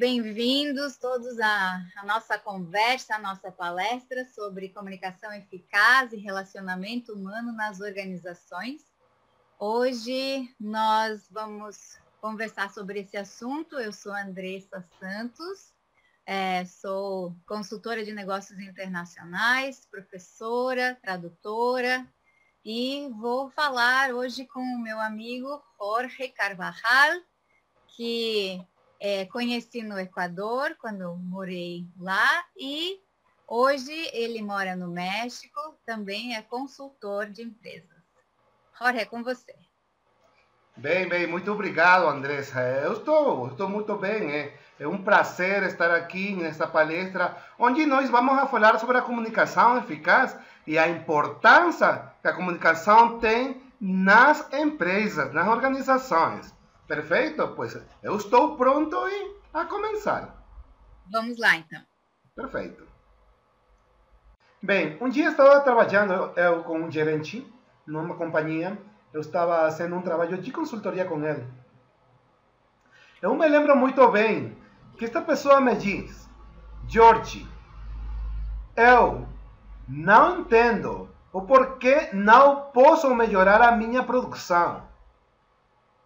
bem-vindos todos à nossa conversa, à nossa palestra sobre comunicação eficaz e relacionamento humano nas organizações. Hoje nós vamos conversar sobre esse assunto. Eu sou Andressa Santos, sou consultora de negócios internacionais, professora, tradutora, e vou falar hoje com o meu amigo Jorge Carvajal, que conheci no Equador, quando morei lá, e hoje ele mora no México, também é consultor de empresas. Jorge, é com você. Bem, muito obrigado, Andressa. Eu estou muito bem. É um prazer estar aqui nesta palestra, onde nós vamos a falar sobre a comunicação eficaz e a importância que a comunicação tem nas empresas, nas organizações. Perfeito? Pois eu estou pronto a começar. Vamos lá, então. Perfeito. Bem, um dia estava trabalhando eu com um gerente numa companhia. Eu estava fazendo um trabalho de consultoria com ele. Eu me lembro muito bem que esta pessoa me diz: Jorge, eu não entendo o porquê não posso melhorar a minha produção.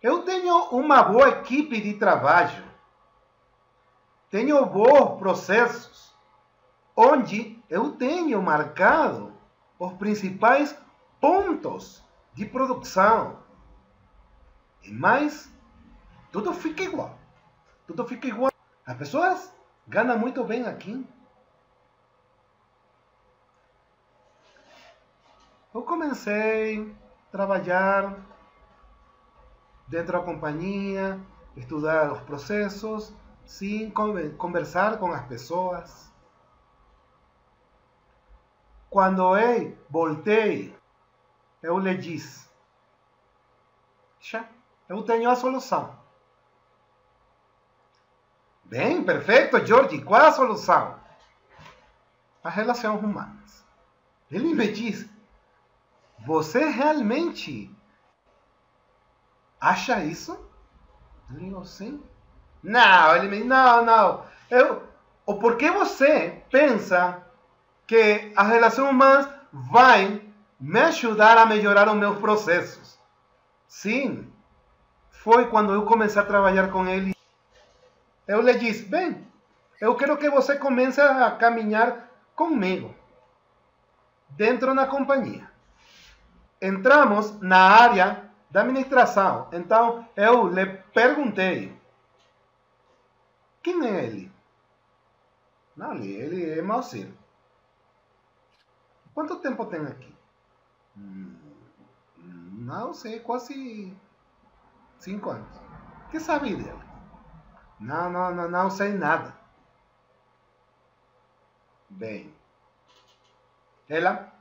Eu tenho uma boa equipe de trabalho. Tenho bons processos, onde eu tenho marcado os principais pontos de produção. Mas tudo fica igual. Tudo fica igual. As pessoas ganham muito bem aqui. Eu comecei a trabalhar dentro da companhia, estudar os processos, sim, conversar com as pessoas. Quando eu voltei, eu lhe disse: já, eu tenho a solução. Bem, perfeito, Jorge, qual é a solução? As relações humanas. Ele me disse: você realmente acha isso? Eu digo, sim. Não, ele me disse, não. O porquê você pensa que as relações humanas vai me ajudar a melhorar os meus processos? Sim, foi quando eu comecei a trabalhar com ele. Eu lhe disse: bem, eu quero que você comece a caminhar comigo dentro da companhia. Entramos na área da administração. Então eu lhe perguntei: quem é ele? Não, ele é Malcir. Quanto tempo tem aqui? Não sei, quase 5 anos. O que sabe dele? Não sei nada. Bem, ela?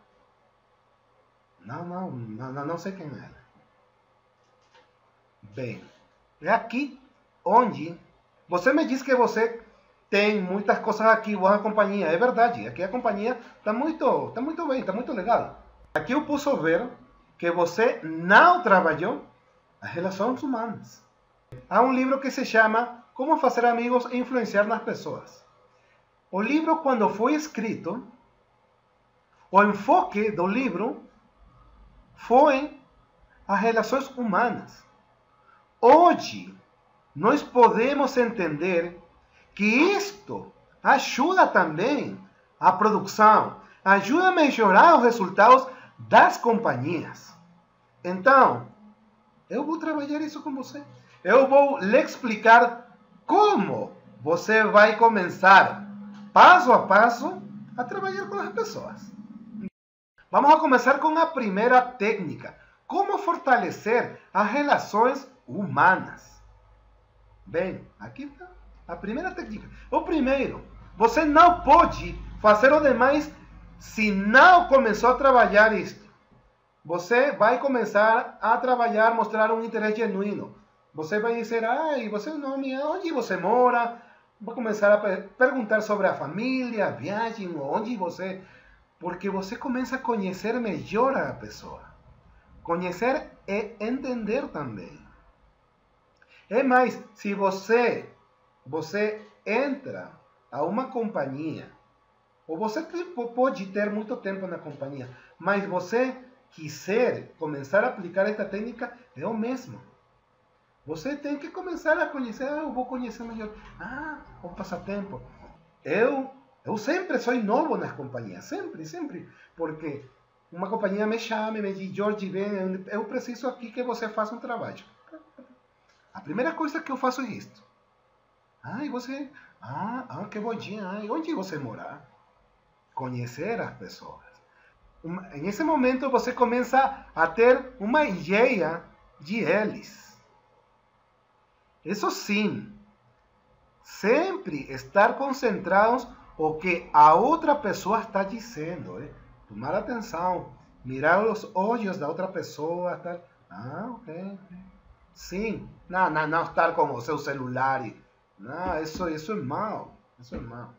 Não sei quem é ela. Bem, é aqui onde você me diz que você tem muitas coisas aqui, boa companhia. É verdade, aqui a companhia está muito bem, está muito legal. Aqui eu posso ver que você não trabalhou as relações humanas. Há um livro que se chama Como Fazer Amigos e Influenciar nas Pessoas. O livro, quando foi escrito, o enfoque do livro foi as relações humanas. Hoje, nós podemos entender que isto ajuda também a produção, ajuda a melhorar os resultados das companhias. Então, eu vou trabalhar isso com você. Eu vou lhe explicar como você vai começar, passo a passo, a trabalhar com as pessoas. Vamos a começar com a primeira técnica: como fortalecer as relações humanas. Bem, aqui está a primeira técnica. O primeiro, você não pode fazer o demais se não começou a trabalhar isto. Você vai começar a trabalhar, mostrar um interesse genuíno. Você vai dizer: você nome, onde você mora? Vou começar a perguntar sobre a família, a viagem, onde você... Porque você começa a conhecer melhor a pessoa. Conhecer e entender também. É mais, se você entra a uma companhia, ou você pode ter muito tempo na companhia, mas você quiser começar a aplicar esta técnica, é o mesmo. Você tem que começar a conhecer, eu vou conhecer melhor. O passatempo. Eu sempre sou novo nas companhias, sempre, porque uma companhia me chama e me diz, Jorge, vem, eu preciso aqui que você faça um trabalho. A primeira coisa que eu faço é isto. E você, que bom dia, onde você mora? Conhecer as pessoas. Nesse momento você começa a ter uma ideia de eles. Isso sim, sempre estar concentrados no que a outra pessoa está dizendo. Tomar atenção, mirar os olhos da outra pessoa. Estar... ok. Sim, não estar com o seu celular. Não, isso é mal. Isso é mal.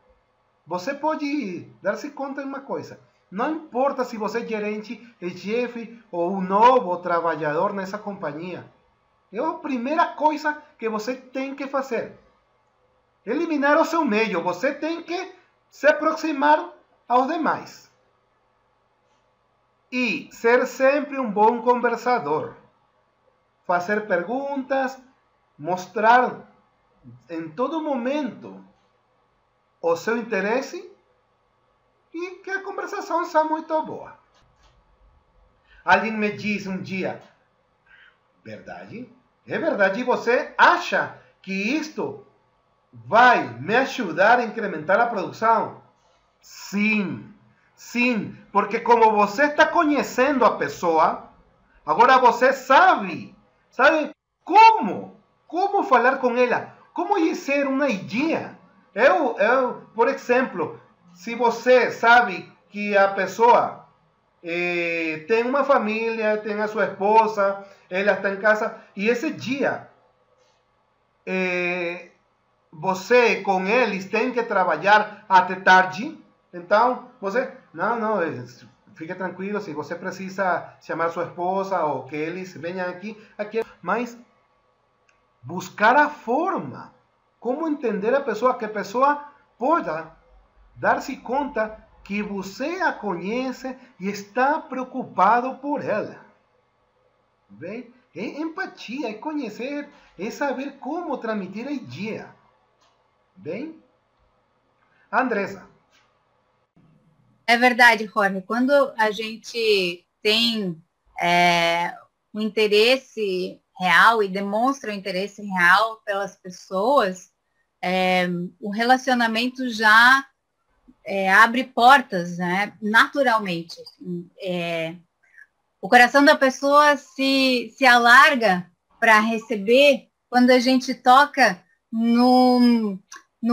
Você pode dar-se conta de uma coisa. Não importa se você é gerente, é chefe ou um novo trabalhador nessa companhia. É a primeira coisa que você tem que fazer. Eliminar o seu meio. Você tem que se aproximar aos demais. E ser sempre um bom conversador. Fazer perguntas, mostrar em todo momento o seu interesse e que a conversação seja muito boa. Alguém me disse um dia, verdade? É verdade, você acha que isto vai me ajudar a incrementar a produção? Sim, porque como você está conhecendo a pessoa, agora você sabe como falar com ela, como ser uma ideia. Por exemplo, se você sabe que a pessoa tem uma família, tem a sua esposa, ela está em casa, e esse dia você com eles tem que trabalhar até tarde, então você, fique tranquilo, se você precisa chamar sua esposa ou que eles venham aqui, mas buscar a forma, como entender a pessoa, que a pessoa possa dar-se conta que você a conhece e está preocupado por ela. Bem? É empatia, é conhecer, é saber como transmitir a ideia. Bem? Andressa. É verdade, Jorge. Quando a gente tem um interesse real e demonstra o interesse real pelas pessoas, o relacionamento já abre portas, né, naturalmente. O coração da pessoa se alarga para receber quando a gente toca no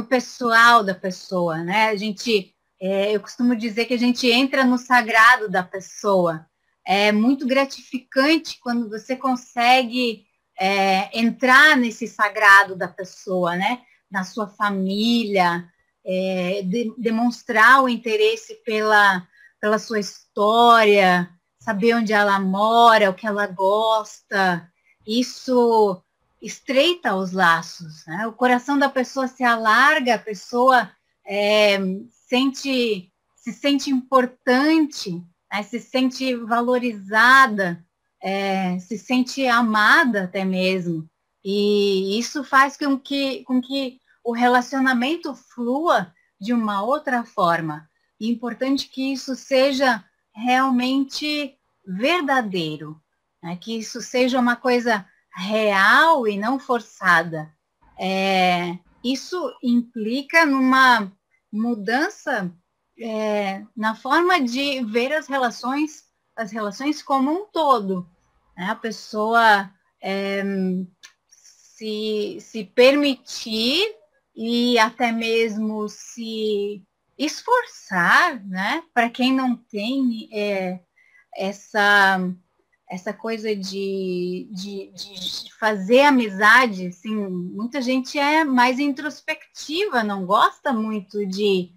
pessoal da pessoa, né? Eu costumo dizer que a gente entra no sagrado da pessoa. É muito gratificante quando você consegue entrar nesse sagrado da pessoa, né? Na sua família, demonstrar o interesse pela sua história, saber onde ela mora, o que ela gosta. Isso estreita os laços, né? O coração da pessoa se alarga, a pessoa se sente importante, né? Se sente valorizada, se sente amada até mesmo. E isso faz com que o relacionamento flua de uma outra forma. E é importante que isso seja realmente verdadeiro, né? Que isso seja uma coisa real e não forçada. Isso implica numa mudança na forma de ver as relações como um todo, né? A pessoa se permitir e até mesmo se esforçar, né? Para quem não tem essa coisa de fazer amizade, assim, muita gente é mais introspectiva, não gosta muito de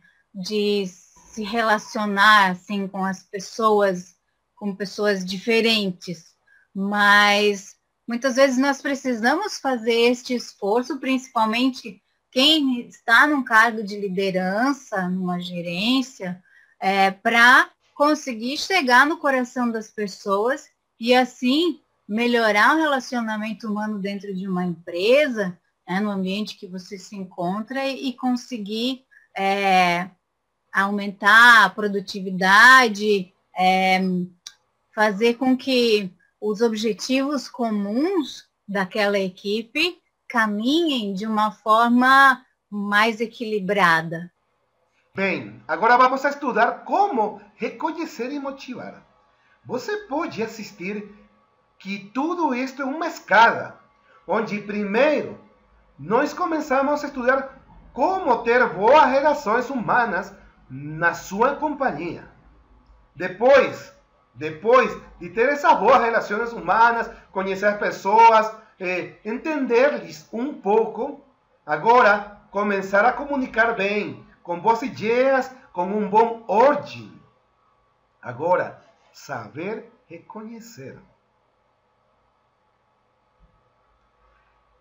se relacionar assim com pessoas diferentes, mas muitas vezes nós precisamos fazer este esforço, principalmente quem está num cargo de liderança, numa gerência, para conseguir chegar no coração das pessoas e assim melhorar o relacionamento humano dentro de uma empresa, no ambiente que você se encontra e conseguir aumentar a produtividade, fazer com que os objetivos comuns daquela equipe caminhem de uma forma mais equilibrada. Bem, agora vamos a estudar como reconhecer e motivar. Você pode assistir que tudo isto é uma escada, onde primeiro nós começamos a estudar como ter boas relações humanas na sua companhia. Depois de ter essas boas relações humanas, conhecer as pessoas, entender-lhes um pouco, agora começar a comunicar bem, com boas ideias, com um bom ordem. Agora, saber reconhecer.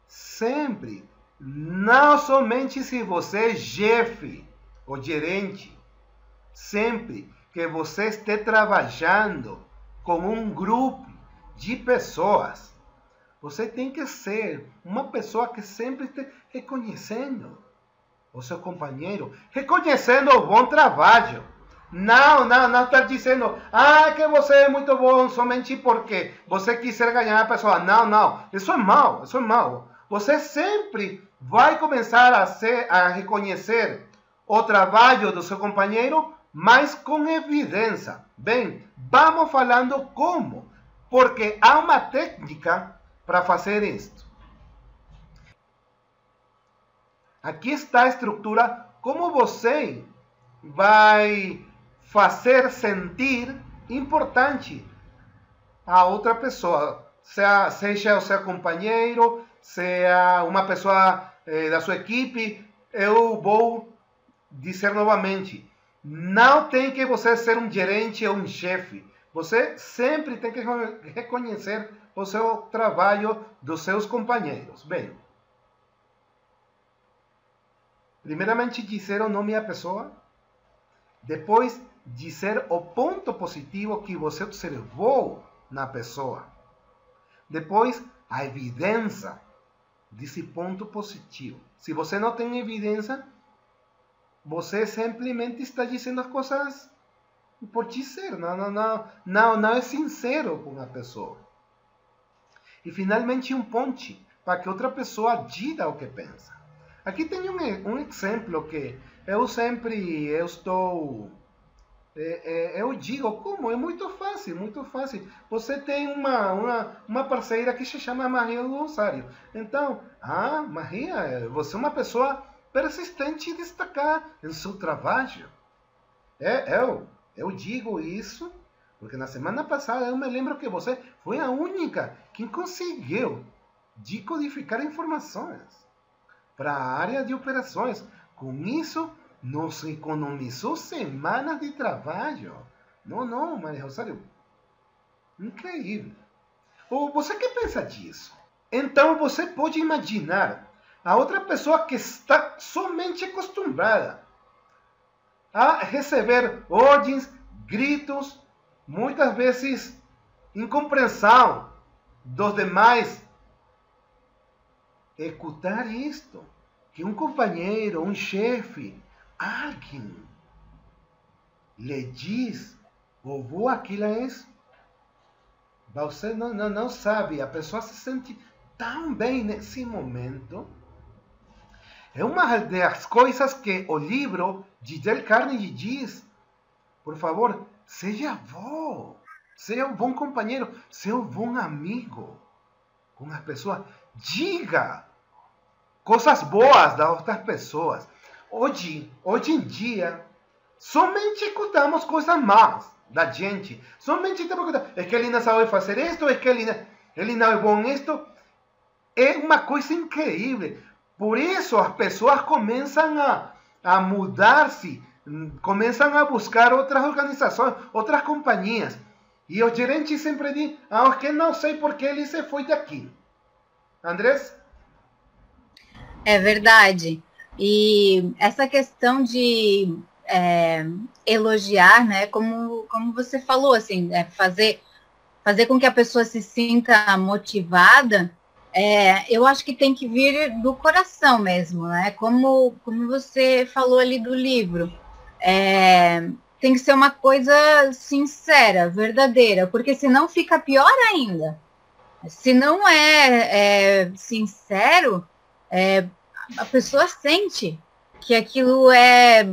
Sempre, não somente se você é chefe ou gerente, sempre que você esteja trabalhando com um grupo de pessoas, você tem que ser uma pessoa que sempre esteja reconhecendo o seu companheiro, reconhecendo o bom trabalho. Não está dizendo, que você é muito bom somente porque você quiser ganhar a pessoa. Não, isso é mal. Você sempre vai começar a reconhecer o trabalho do seu companheiro, mas com evidência. Bem, vamos falando como, porque há uma técnica para fazer isto. Aqui está a estrutura, como você vai fazer sentir importante a outra pessoa, seja o seu companheiro, seja uma pessoa da sua equipe. Eu vou dizer novamente, não tem que você ser um gerente ou um chefe. Você sempre tem que reconhecer o seu trabalho dos seus companheiros. Bem, primeiramente dizer o nome da pessoa, depois dizer o ponto positivo que você observou na pessoa, depois a evidência desse ponto positivo. Se você não tem evidência, você simplesmente está dizendo as coisas por dizer, não é sincero com a pessoa. E finalmente um ponte para que outra pessoa diga o que pensa. Aqui tem um exemplo que eu digo como, é muito fácil. Você tem uma parceira que se chama Maria do Rosário. Então, Maria, você é uma pessoa persistente e destacada em seu trabalho. Eu digo isso porque na semana passada eu me lembro que você foi a única que conseguiu decodificar informações para a área de operações. Com isso, nos economizou semanas de trabalho. Não, Maria Rosário. Incrível. Ou você que pensa disso? Então você pode imaginar a outra pessoa que está somente acostumada a receber ordens, gritos, muitas vezes incompreensão dos demais. Escutar isto, que um companheiro, um chefe, alguém lhe diz, vovô, aquilo é isso. Você não sabe, a pessoa se sente tão bem nesse momento. É uma das coisas que o livro de Dale Carnegie diz. Por favor, seja bom, seja um bom companheiro, seja um bom amigo com as pessoas. Diga coisas boas das outras pessoas. Hoje em dia, somente escutamos coisas más da gente. Somente estamos escutando, é que ele não sabe fazer isto, é que ele não é bom nisto. É uma coisa incrível. Por isso as pessoas começam a mudar-se, começam a buscar outras organizações, outras companhias. E os gerentes sempre dizem, que não sei por que ele se foi daqui. Andrés? É verdade. E essa questão de elogiar, né, como você falou, assim, fazer com que a pessoa se sinta motivada, eu acho que tem que vir do coração mesmo, né? Como você falou ali do livro. Tem que ser uma coisa sincera, verdadeira, porque senão fica pior ainda. Se não é sincero, a pessoa sente que aquilo é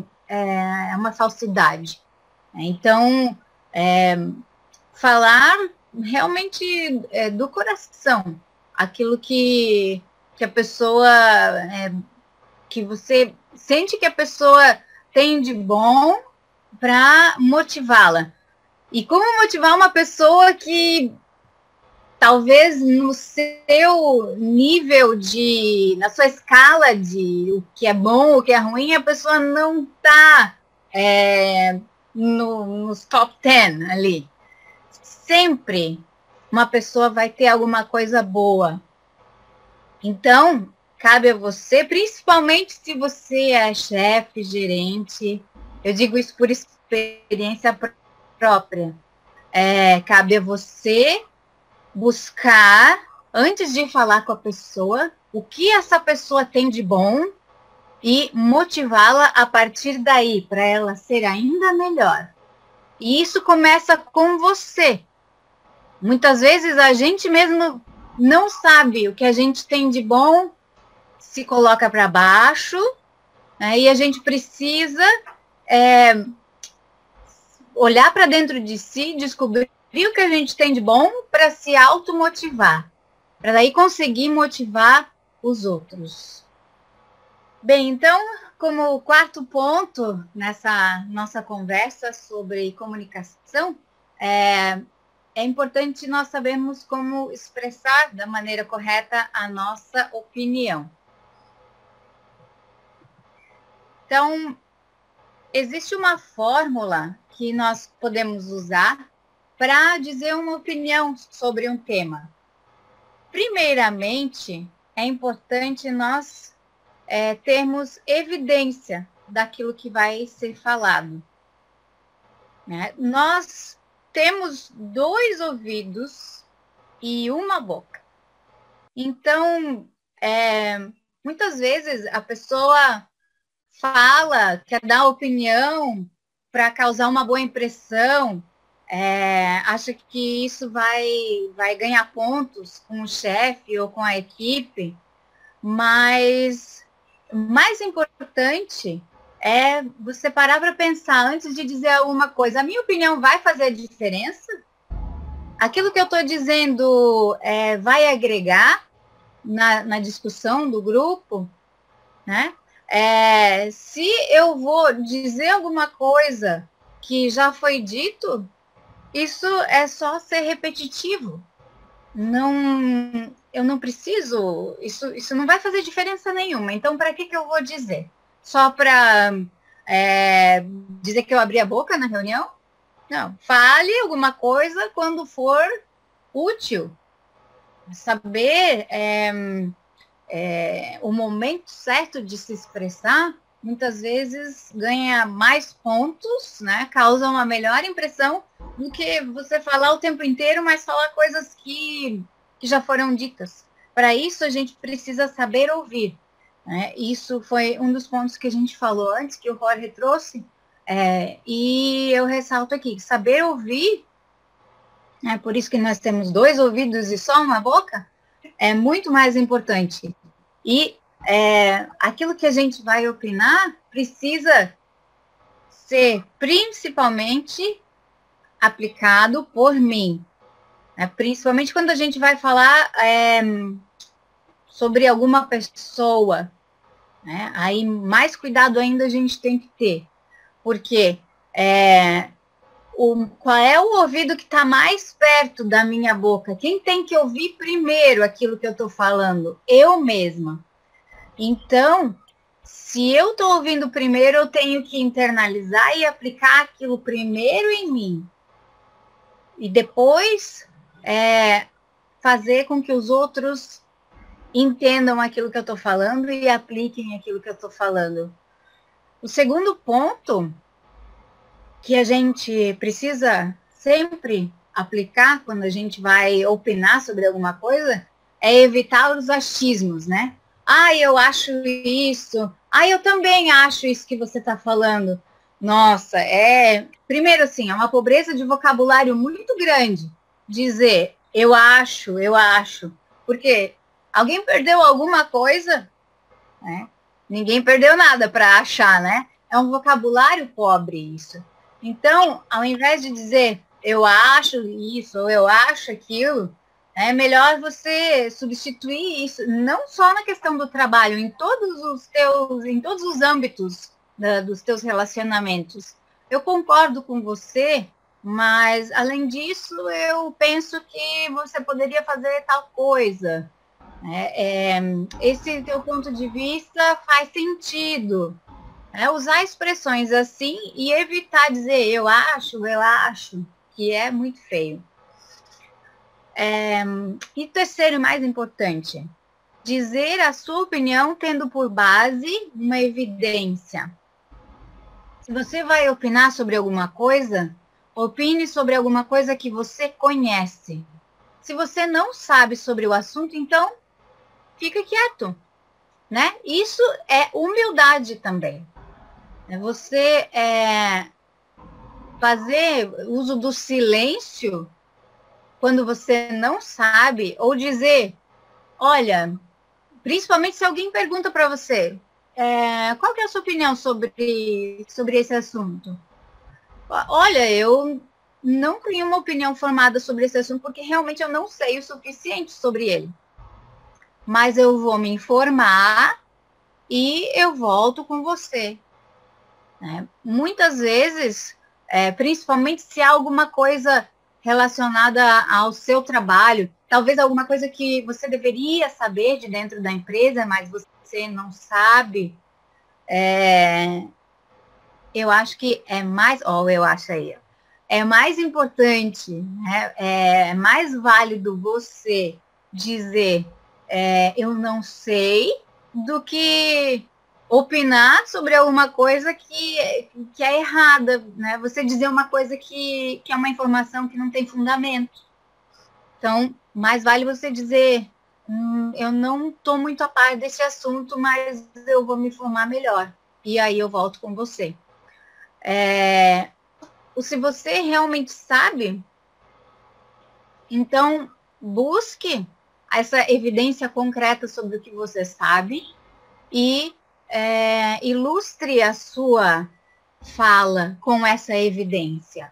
uma falsidade. Então, falar realmente do coração, aquilo que a pessoa, que você sente que a pessoa tem de bom para motivá-la. E como motivar uma pessoa que talvez no seu nível na sua escala de o que é bom, o que é ruim, a pessoa não está nos top 10 ali. Sempre uma pessoa vai ter alguma coisa boa. Então, cabe a você, principalmente se você é chefe, gerente, eu digo isso por experiência própria, cabe a você buscar, antes de falar com a pessoa, o que essa pessoa tem de bom e motivá-la a partir daí, para ela ser ainda melhor. E isso começa com você. Muitas vezes a gente mesmo não sabe o que a gente tem de bom, se coloca para baixo, né, e a gente precisa olhar para dentro de si, descobrir o que a gente tem de bom para se automotivar, para daí conseguir motivar os outros. Bem, então, como quarto ponto nessa nossa conversa sobre comunicação, é importante nós sabermos como expressar da maneira correta a nossa opinião. Então, existe uma fórmula que nós podemos usar para dizer uma opinião sobre um tema. Primeiramente, é importante nós termos evidência daquilo que vai ser falado, né? Nós temos 2 ouvidos e uma boca. Então, muitas vezes a pessoa fala, quer dar opinião para causar uma boa impressão, acha que isso vai ganhar pontos com o chefe ou com a equipe, mas o mais importante é você parar para pensar antes de dizer alguma coisa. A minha opinião vai fazer diferença? Aquilo que eu estou dizendo vai agregar na discussão do grupo, né? Se eu vou dizer alguma coisa que já foi dito, isso é só ser repetitivo. Eu não preciso, isso não vai fazer diferença nenhuma. Então, para que eu vou dizer? Só para dizer que eu abri a boca na reunião? Não, fale alguma coisa quando for útil. Saber o momento certo de se expressar, muitas vezes ganha mais pontos, né? Causa uma melhor impressão do que você falar o tempo inteiro, mas falar coisas que já foram ditas. Para isso, a gente precisa saber ouvir, né? Isso foi um dos pontos que a gente falou antes, que o Jorge trouxe, e eu ressalto aqui, saber ouvir, por isso que nós temos 2 ouvidos e só uma boca, é muito mais importante. E aquilo que a gente vai opinar precisa ser principalmente aplicado por mim. Principalmente quando a gente vai falar sobre alguma pessoa, né? Aí mais cuidado ainda a gente tem que ter. Porque qual é o ouvido que está mais perto da minha boca? Quem tem que ouvir primeiro aquilo que eu estou falando? Eu mesma. Então, se eu estou ouvindo primeiro, eu tenho que internalizar e aplicar aquilo primeiro em mim. E depois fazer com que os outros entendam aquilo que eu estou falando e apliquem aquilo que eu estou falando. O segundo ponto que a gente precisa sempre aplicar quando a gente vai opinar sobre alguma coisa é evitar os achismos, né? Ah, eu acho isso. Ah, eu também acho isso que você está falando. Nossa, primeiro assim, é uma pobreza de vocabulário muito grande dizer eu acho, porque alguém perdeu alguma coisa, né? Ninguém perdeu nada para achar, né? É um vocabulário pobre isso. Então, ao invés de dizer eu acho isso ou eu acho aquilo, é melhor você substituir isso, não só na questão do trabalho, em todos os âmbitos dos teus relacionamentos. Eu concordo com você, mas além disso, eu penso que você poderia fazer tal coisa. Esse teu ponto de vista faz sentido. Usar expressões assim e evitar dizer eu acho, que é muito feio. E terceiro e mais importante, dizer a sua opinião tendo por base uma evidência. Se você vai opinar sobre alguma coisa, opine sobre alguma coisa que você conhece. Se você não sabe sobre o assunto, então fica quieto, né? Isso é humildade também. Você fazer uso do silêncio quando você não sabe, ou dizer, olha, principalmente se alguém pergunta para você, qual que é a sua opinião sobre esse assunto? Olha, eu não tenho uma opinião formada sobre esse assunto porque realmente eu não sei o suficiente sobre ele. Mas eu vou me informar e eu volto com você. Muitas vezes, principalmente se há alguma coisa relacionada ao seu trabalho, talvez alguma coisa que você deveria saber de dentro da empresa, mas você não sabe, eu acho que é mais importante, né? É mais válido você dizer eu não sei do que opinar sobre alguma coisa que é errada, né? Você dizer uma coisa que é uma informação que não tem fundamento. Então, mais vale você dizer, eu não estou muito a par desse assunto, mas eu vou me informar melhor. E aí eu volto com você. Se você realmente sabe, então busque essa evidência concreta sobre o que você sabe e ilustre a sua fala com essa evidência.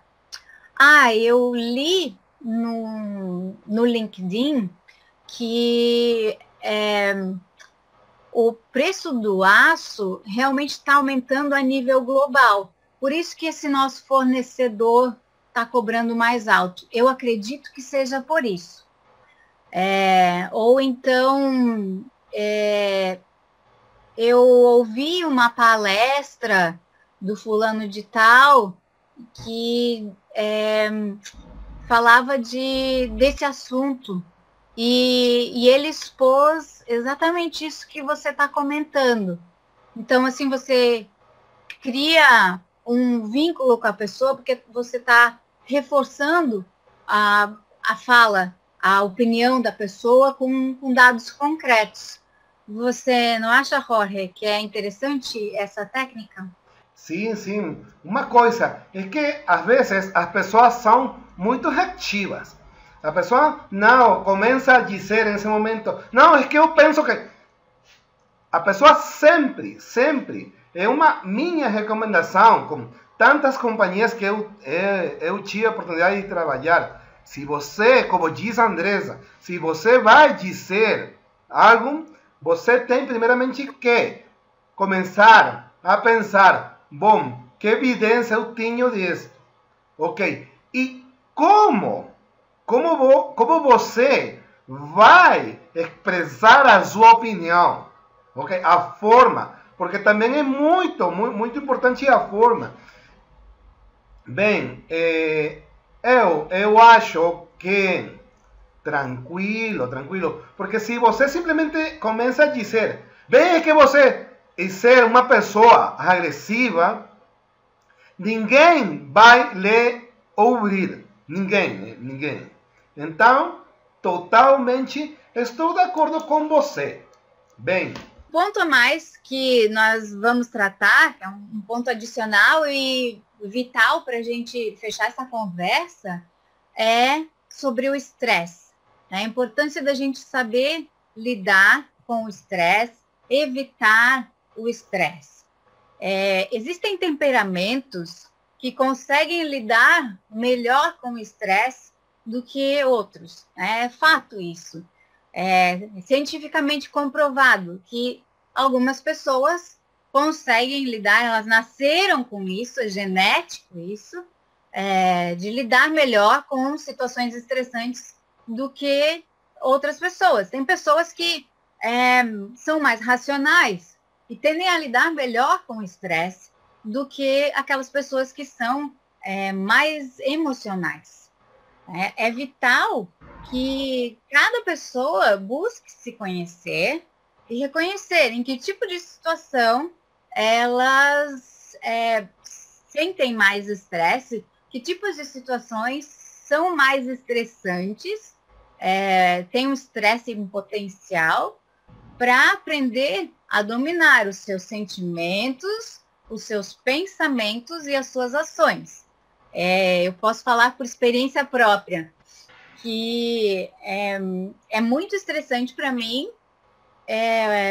Eu li no LinkedIn que o preço do aço realmente está aumentando a nível global. Por isso que esse nosso fornecedor está cobrando mais alto. Eu acredito que seja por isso. Ou então, eu ouvi uma palestra do fulano de tal que falava desse assunto e ele expôs exatamente isso que você está comentando. Então, assim, você cria um vínculo com a pessoa porque você está reforçando a fala, a opinião da pessoa com dados concretos. Você não acha, Jorge, que é interessante essa técnica? Sim, sim. Uma coisa é que às vezes as pessoas são muito reativas. A pessoa não começa a dizer nesse momento, não, é que eu penso que... A pessoa sempre, é uma minha recomendação, com tantas companhias que eu tive a oportunidade de trabalhar. Se você, como diz a Andressa, se você vai dizer algo, você tem primeiramente que começar a pensar, bom, que evidência eu tenho disso? Ok, e como você vai expressar a sua opinião? Ok, a forma, porque também é muito importante a forma. Bem, eu acho que Tranquilo, tranquilo. Porque se você simplesmente começa a dizer, bem, é que você é ser uma pessoa agressiva, ninguém vai lhe ouvir. Ninguém. Então, totalmente estou de acordo com você. Bem. Ponto a mais que nós vamos tratar, que é um ponto adicional e vital para a gente fechar essa conversa, é sobre o estresse. A importância da gente saber lidar com o estresse, evitar o estresse. Existem temperamentos que conseguem lidar melhor com o estresse do que outros. É fato isso. É cientificamente comprovado que algumas pessoas conseguem lidar, elas nasceram com isso, é genético isso, de lidar melhor com situações estressantes do que outras pessoas. Tem pessoas que são mais racionais e tendem a lidar melhor com o estresse do que aquelas pessoas que são mais emocionais. É vital que cada pessoa busque se conhecer e reconhecer em que tipo de situação elas sentem mais estresse, que tipos de situações são mais estressantes, tem um estresse em potencial, para aprender a dominar os seus sentimentos, os seus pensamentos e as suas ações. Eu posso falar por experiência própria, que é muito estressante para mim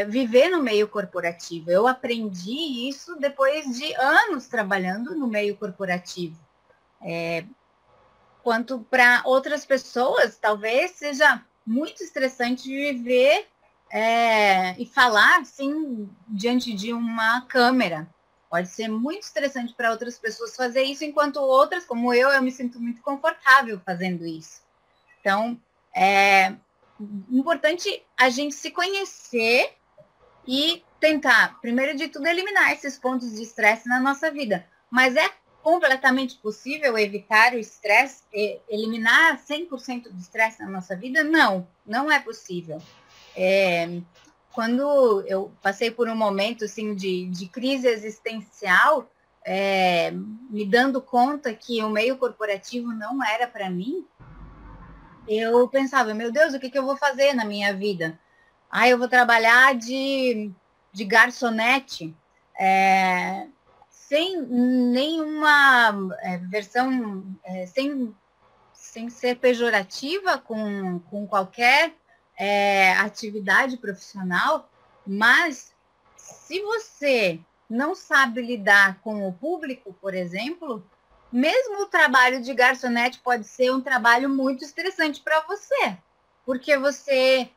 viver no meio corporativo. Eu aprendi isso depois de anos trabalhando no meio corporativo. Quanto para outras pessoas, talvez seja muito estressante viver e falar assim diante de uma câmera. Pode ser muito estressante para outras pessoas fazer isso, enquanto outras, como eu me sinto muito confortável fazendo isso. Então, é importante a gente se conhecer e tentar, primeiro de tudo, eliminar esses pontos de estresse na nossa vida. Mas é completamente possível evitar o estresse, eliminar 100% do estresse na nossa vida? Não, não é possível. Quando eu passei por um momento assim, de crise existencial, me dando conta que o meio corporativo não era para mim, eu pensava, meu Deus, o que eu vou fazer na minha vida? Eu vou trabalhar de garçonete, sem nenhuma versão, sem ser pejorativa com qualquer atividade profissional, mas se você não sabe lidar com o público, por exemplo, mesmo o trabalho de garçonete pode ser um trabalho muito estressante para você, porque você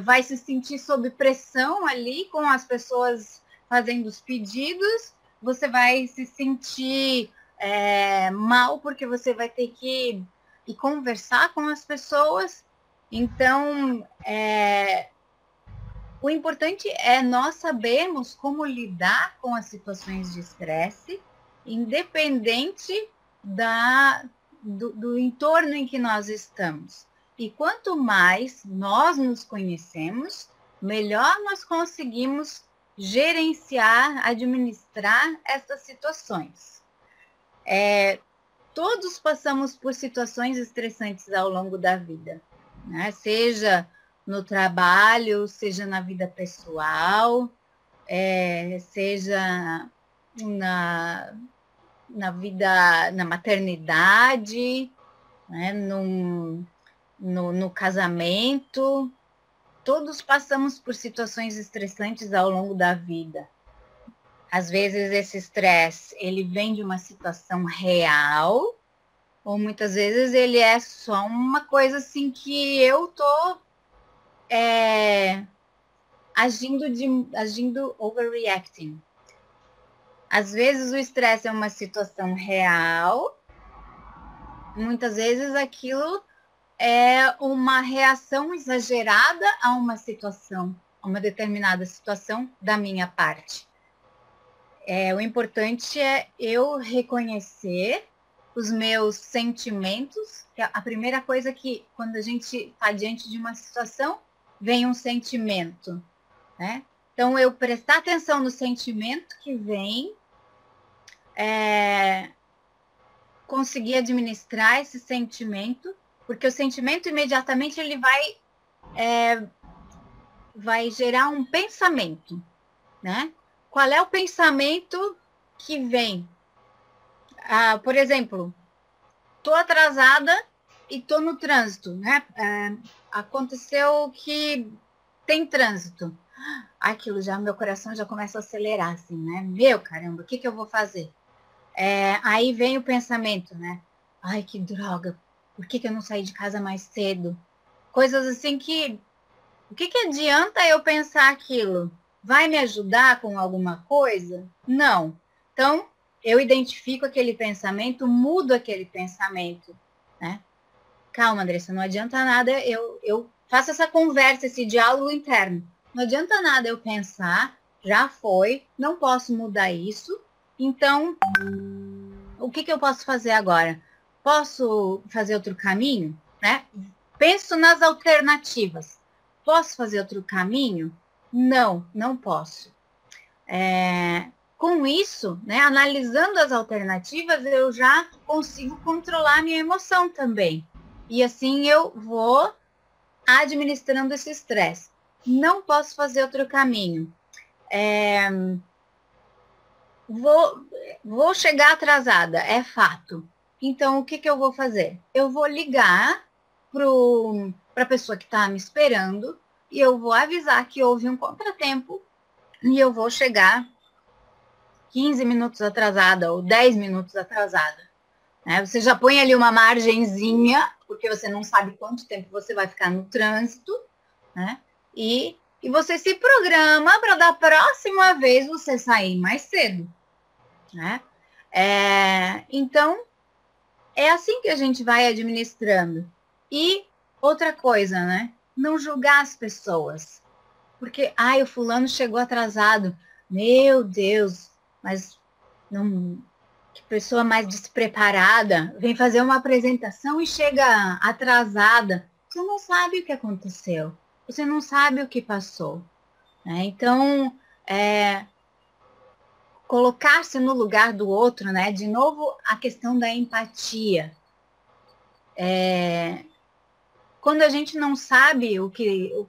vai se sentir sob pressão ali com as pessoas fazendo os pedidos, você vai se sentir mal porque você vai ter que ir conversar com as pessoas. Então, o importante é nós sabermos como lidar com as situações de estresse, independente do entorno em que nós estamos. E quanto mais nós nos conhecemos, melhor nós conseguimos gerenciar, administrar essas situações. Todos passamos por situações estressantes ao longo da vida, né? Seja no trabalho, seja na vida pessoal, seja na vida, na maternidade, né? No casamento. Todos passamos por situações estressantes ao longo da vida. Às vezes esse estresse, ele vem de uma situação real, ou muitas vezes ele é só uma coisa assim que eu tô agindo overreacting. Às vezes o estresse é uma situação real, muitas vezes aquilo é uma reação exagerada a uma situação, a uma determinada situação da minha parte. O importante é eu reconhecer os meus sentimentos, que é a primeira coisa que, quando a gente está diante de uma situação, vem um sentimento, né? Então, eu prestar atenção no sentimento que vem, conseguir administrar esse sentimento, porque o sentimento imediatamente ele vai gerar um pensamento, né? Qual é o pensamento que vem? Por exemplo, estou atrasada e estou no trânsito, né? Aconteceu que tem trânsito. Aquilo já, meu coração já começa a acelerar, assim, né? Meu caramba, o que eu vou fazer? Aí vem o pensamento, né? Ai, que droga, por que eu não saí de casa mais cedo? Coisas assim que... O que adianta eu pensar aquilo? Vai me ajudar com alguma coisa? Não. Então, eu identifico aquele pensamento, mudo aquele pensamento, né? Calma, Andressa, não adianta nada eu faço essa conversa, esse diálogo interno. Não adianta nada eu pensar, já foi, não posso mudar isso, então, o que eu posso fazer agora? Posso fazer outro caminho, né? Penso nas alternativas. Posso fazer outro caminho? Não, não posso. Com isso, né, analisando as alternativas, eu já consigo controlar a minha emoção também. E assim eu vou administrando esse estresse. Não posso fazer outro caminho. Vou chegar atrasada, é fato. Então, o que eu vou fazer? Eu vou ligar para a pessoa que está me esperando e eu vou avisar que houve um contratempo e eu vou chegar 15 minutos atrasada ou 10 minutos atrasada. Né? Você já põe ali uma margenzinha, porque você não sabe quanto tempo você vai ficar no trânsito, né? E você se programa para da próxima vez você sair mais cedo. Né? Então, é assim que a gente vai administrando. E outra coisa, né? Não julgar as pessoas. Porque, o fulano chegou atrasado. Meu Deus, mas não, que pessoa mais despreparada. Vem fazer uma apresentação e chega atrasada. Você não sabe o que aconteceu. Você não sabe o que passou. Né? Então, colocar-se no lugar do outro, né? De novo, a questão da empatia. Quando a gente não sabe o que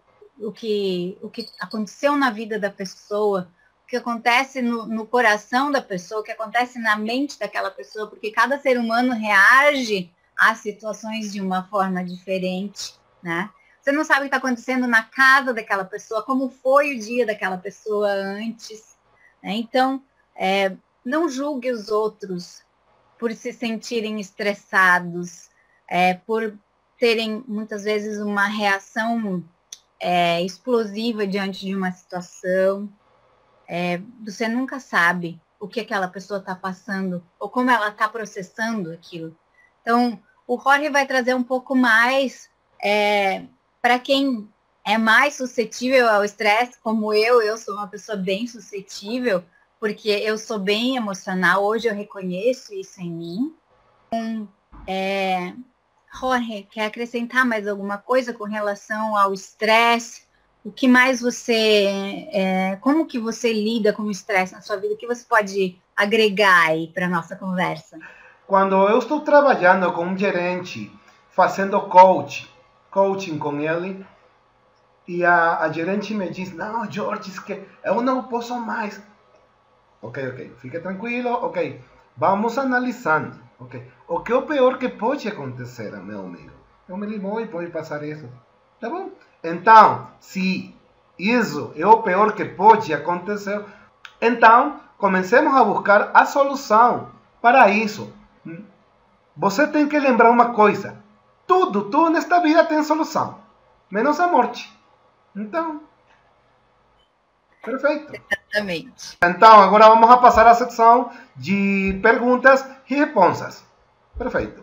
aconteceu na vida da pessoa, o que acontece no coração da pessoa, o que acontece na mente daquela pessoa, porque cada ser humano reage a situações de uma forma diferente, né? Você não sabe o que está acontecendo na casa daquela pessoa, como foi o dia daquela pessoa antes, né? Então, não julgue os outros por se sentirem estressados, por terem muitas vezes uma reação explosiva diante de uma situação. Você nunca sabe o que aquela pessoa está passando ou como ela está processando aquilo. Então, o Jorge vai trazer um pouco mais para quem é mais suscetível ao estresse, como eu sou uma pessoa bem suscetível, porque eu sou bem emocional, hoje eu reconheço isso em mim. Jorge, quer acrescentar mais alguma coisa com relação ao estresse? O que mais como que você lida com o estresse na sua vida? O que você pode agregar aí para a nossa conversa? Quando eu estou trabalhando com um gerente, fazendo coaching com ele, e a gerente me diz, não, Jorge, que eu não posso mais. Ok, fique tranquilo, ok, vamos analisando, ok. O que é o pior que pode acontecer, meu amigo? Eu me limo e pode passar isso, tá bom? Então, se isso é o pior que pode acontecer, então comecemos a buscar a solução para isso. Você tem que lembrar uma coisa, tudo nesta vida tem solução, menos a morte. Então, perfeito. Exatamente. Então, agora vamos a passar à secção de perguntas e respostas. Perfeito.